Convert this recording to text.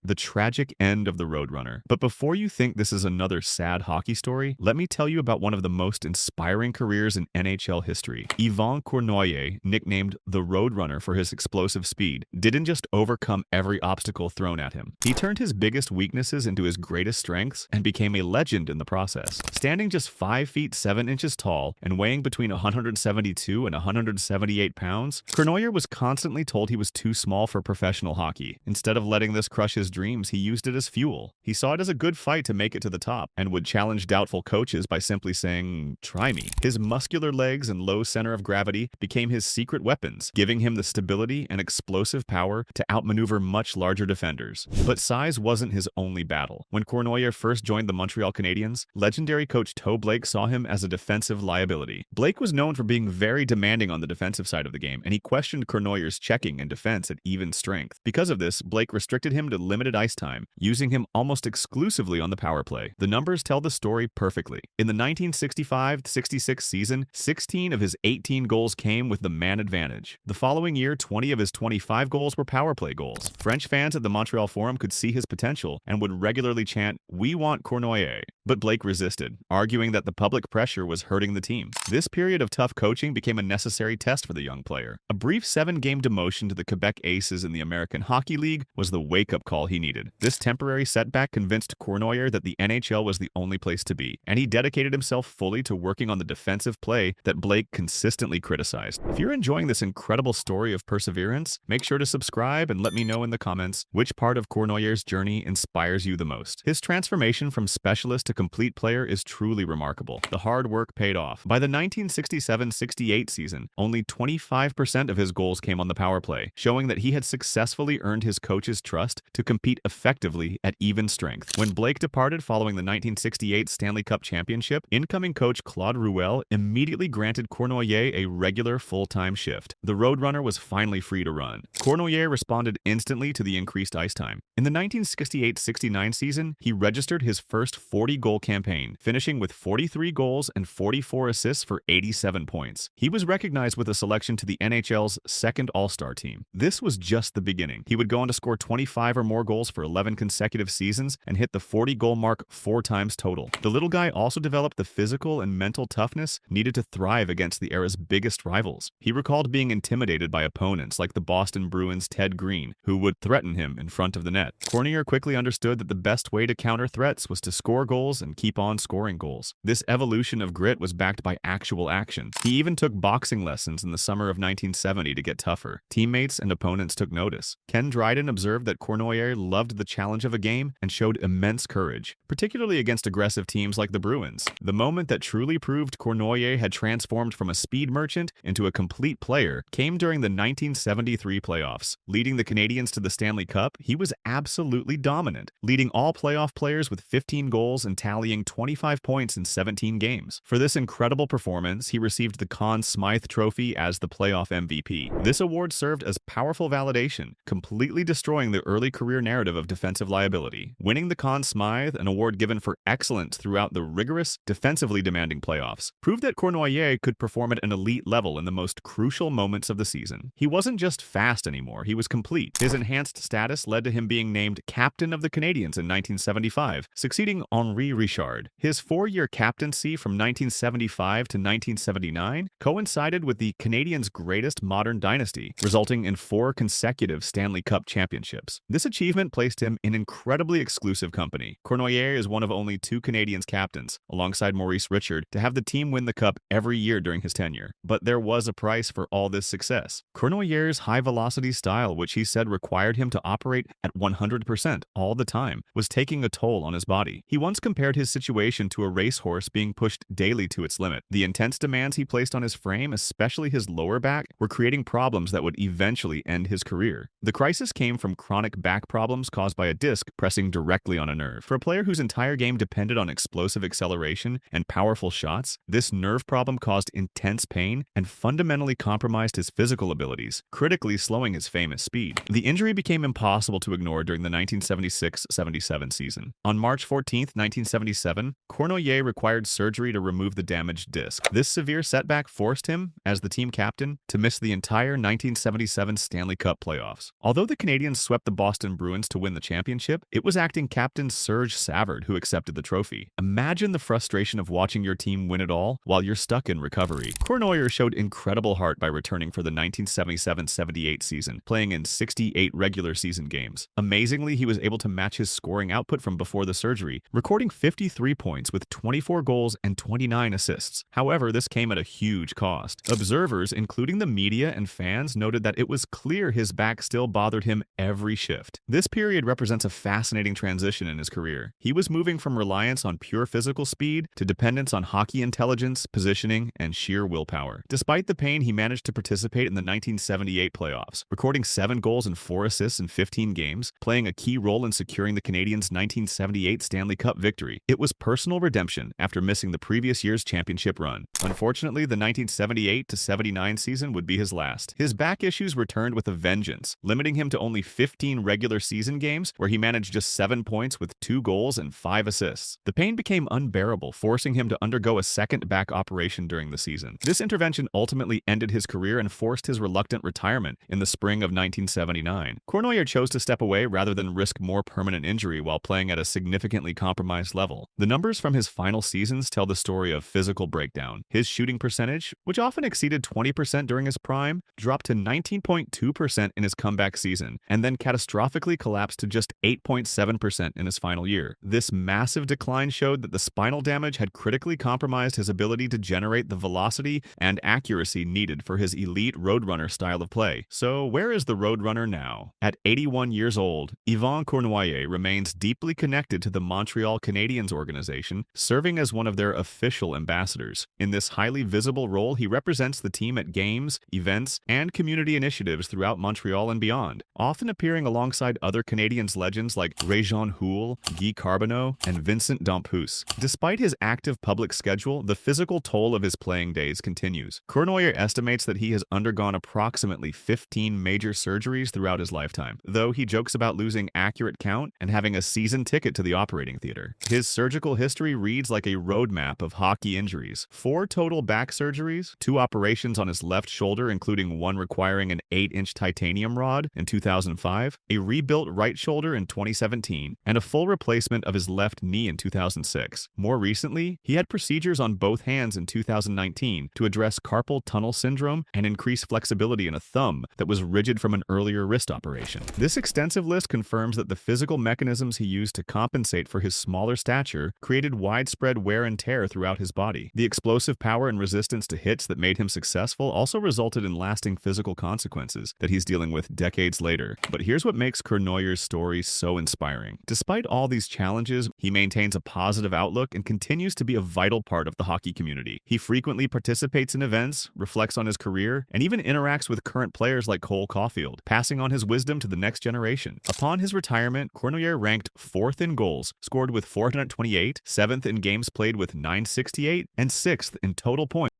the tragic end of the Roadrunner. But before you think this is another sad hockey story, let me tell you about one of the most inspiring careers in NHL history. Yvan Cournoyer, nicknamed the Roadrunner for his explosive speed, didn't just overcome every obstacle thrown at him. He turned his biggest weaknesses into his greatest strengths and became a legend in the process. Standing just 5 feet 7 inches tall and weighing between 172 and 178 pounds, Cournoyer was constantly told he was too small for professional hockey. Instead of letting this crush his dreams, he used it as fuel. He saw it as a good fight to make it to the top and would challenge doubtful coaches by simply saying, "Try me." His muscular legs and low center of gravity became his secret weapons, giving him the stability and explosive power to outmaneuver much larger defenders. But size wasn't his only battle. When Cournoyer first joined the Montreal Canadiens, legendary coach Toe Blake saw him as a defensive liability. Blake was known for being very demanding on the defensive side of the game, and he questioned Cournoyer's checking and defense at even strength. Because of this, Blake restricted him to limited ice time, using him almost exclusively on the power play. The numbers tell the story perfectly. In the 1965-66 season, 16 of his 18 goals came with the man advantage. The following year, 20 of his 25 goals were power play goals. French fans at the Montreal Forum could see his potential and would regularly chant, "We want Cournoyer." But Blake resisted, arguing that the public pressure was hurting the team. This period of tough coaching became a necessary test for the young player. A brief 7-game demotion to the Quebec Aces in the American Hockey League was the wake-up call he needed. This temporary setback convinced Cournoyer that the NHL was the only place to be, and he dedicated himself fully to working on the defensive play that Blake consistently criticized. If you're enjoying this incredible story of perseverance, make sure to subscribe and let me know in the comments which part of Cournoyer's journey inspires you the most. His transformation from specialist to complete player is truly remarkable. The hard work paid off. By the 1967-68 season, only 25% of his goals came on the power play, showing that he had successfully earned his coach's trust to compete effectively at even strength. When Blake departed following the 1968 Stanley Cup Championship, incoming coach Claude Ruel immediately granted Cournoyer a regular full-time shift. The Roadrunner was finally free to run. Cournoyer responded instantly to the increased ice time. In the 1968-69 season, he registered his first 40-goal campaign, finishing with 43 goals and 44 assists for 87 points. He was recognized with a selection to the NHL's second All-Star team. This was just the beginning. He would go on to score 25 or more goals for 11 consecutive seasons and hit the 40-goal mark 4 times total. The little guy also developed the physical and mental toughness needed to thrive against the era's biggest rivals. He recalled being intimidated by opponents like the Boston Bruins' Ted Green, who would threaten him in front of the net. Cournoyer quickly understood that the best way to counter threats was to score goals and keep on scoring goals. This evolution of grit was backed by actual action. He even took boxing lessons in the summer of 1970 to get tougher. Teammates and opponents took notice. Ken Dryden observed that Cournoyer loved the challenge of a game and showed immense courage, particularly against aggressive teams like the Bruins. The moment that truly proved Cournoyer had transformed from a speed merchant into a complete player came during the 1973 playoffs. Leading the Canadiens to the Stanley Cup, he was absolutely dominant, leading all playoff players with 15 goals and tallying 25 points in 17 games. For this incredible performance, he received the Conn Smythe Trophy as the playoff MVP. This award served as powerful validation, completely destroying the early career narrative of defensive liability. Winning the Conn Smythe, an award given for excellence throughout the rigorous, defensively demanding playoffs, proved that Cournoyer could perform at an elite level in the most crucial moments of the season. He wasn't just fast anymore, he was complete. His enhanced status led to him being named captain of the Canadiens in 1975, succeeding Henri Richard. His 4-year captaincy from 1975 to 1979 coincided with the Canadiens' greatest modern dynasty, resulting in 4 consecutive Stanley Cup championships. This achievement placed him in incredibly exclusive company. Cournoyer is one of only 2 Canadiens captains, alongside Maurice Richard, to have the team win the Cup every year during his tenure. But there was a price for all this success. Cournoyer's high-velocity style, which he said required him to operate at 100% all the time, was taking a toll on his body. He once compared his situation to a racehorse being pushed daily to its limit. The intense demands he placed on his frame, especially his lower back, were creating problems that would eventually end his career. The crisis came from chronic back problems caused by a disc pressing directly on a nerve. For a player whose entire game depended on explosive acceleration and powerful shots, this nerve problem caused intense pain and fundamentally compromised his physical abilities, critically slowing his famous speed. The injury became impossible to ignore during the 1976-77 season. On March 14, 1977, Cournoyer required surgery to remove the damaged disc. This severe setback forced him, as the team captain, to miss the entire 1977 Stanley Cup playoffs. Although the Canadiens swept the Boston Bruins Bruins to win the championship, it was acting captain Serge Savard who accepted the trophy. Imagine the frustration of watching your team win it all while you're stuck in recovery. Cournoyer showed incredible heart by returning for the 1977-78 season, playing in 68 regular season games. Amazingly, he was able to match his scoring output from before the surgery, recording 53 points with 24 goals and 29 assists. However, this came at a huge cost. Observers, including the media and fans, noted that it was clear his back still bothered him every shift. This period represents a fascinating transition in his career. He was moving from reliance on pure physical speed to dependence on hockey intelligence, positioning, and sheer willpower. Despite the pain, he managed to participate in the 1978 playoffs, recording 7 goals and 4 assists in 15 games, playing a key role in securing the Canadiens' 1978 Stanley Cup victory. It was personal redemption after missing the previous year's championship run. Unfortunately, the 1978-79 season would be his last. His back issues returned with a vengeance, limiting him to only 15 regular season games where he managed just 7 points with 2 goals and 5 assists. The pain became unbearable, forcing him to undergo a second back operation during the season. This intervention ultimately ended his career and forced his reluctant retirement in the spring of 1979. Cournoyer chose to step away rather than risk more permanent injury while playing at a significantly compromised level. The numbers from his final seasons tell the story of physical breakdown. His shooting percentage, which often exceeded 20% during his prime, dropped to 19.2% in his comeback season, and then catastrophically collapsed to just 8.7% in his final year. This massive decline showed that the spinal damage had critically compromised his ability to generate the velocity and accuracy needed for his elite Roadrunner style of play. So where is the Roadrunner now? At 81 years old, Yvan Cournoyer remains deeply connected to the Montreal Canadiens organization, serving as one of their official ambassadors. In this highly visible role, he represents the team at games, events, and community initiatives throughout Montreal and beyond, often appearing alongside other Canadiens legends like Réjean Houle, Guy Carbonneau, and Vincent Damphousse. Despite his active public schedule, the physical toll of his playing days continues. Cournoyer estimates that he has undergone approximately 15 major surgeries throughout his lifetime, though he jokes about losing accurate count and having a season ticket to the operating theater. His surgical history reads like a roadmap of hockey injuries: 4 total back surgeries, 2 operations on his left shoulder, including one requiring an 8-inch titanium rod in 2005, a rebuilt right shoulder in 2017, and a full replacement of his left knee in 2006. More recently, he had procedures on both hands in 2019 to address carpal tunnel syndrome and increase flexibility in a thumb that was rigid from an earlier wrist operation. This extensive list confirms that the physical mechanisms he used to compensate for his smaller stature created widespread wear and tear throughout his body. The explosive power and resistance to hits that made him successful also resulted in lasting physical consequences that he's dealing with decades later. But here's what makes Cournoyer's story so inspiring. Despite all these challenges, he maintains a positive outlook and continues to be a vital part of the hockey community. He frequently participates in events, reflects on his career, and even interacts with current players like Cole Caulfield, passing on his wisdom to the next generation. Upon his retirement, Cournoyer ranked 4th in goals, scored with 428, 7th in games played with 968, and 6th in total points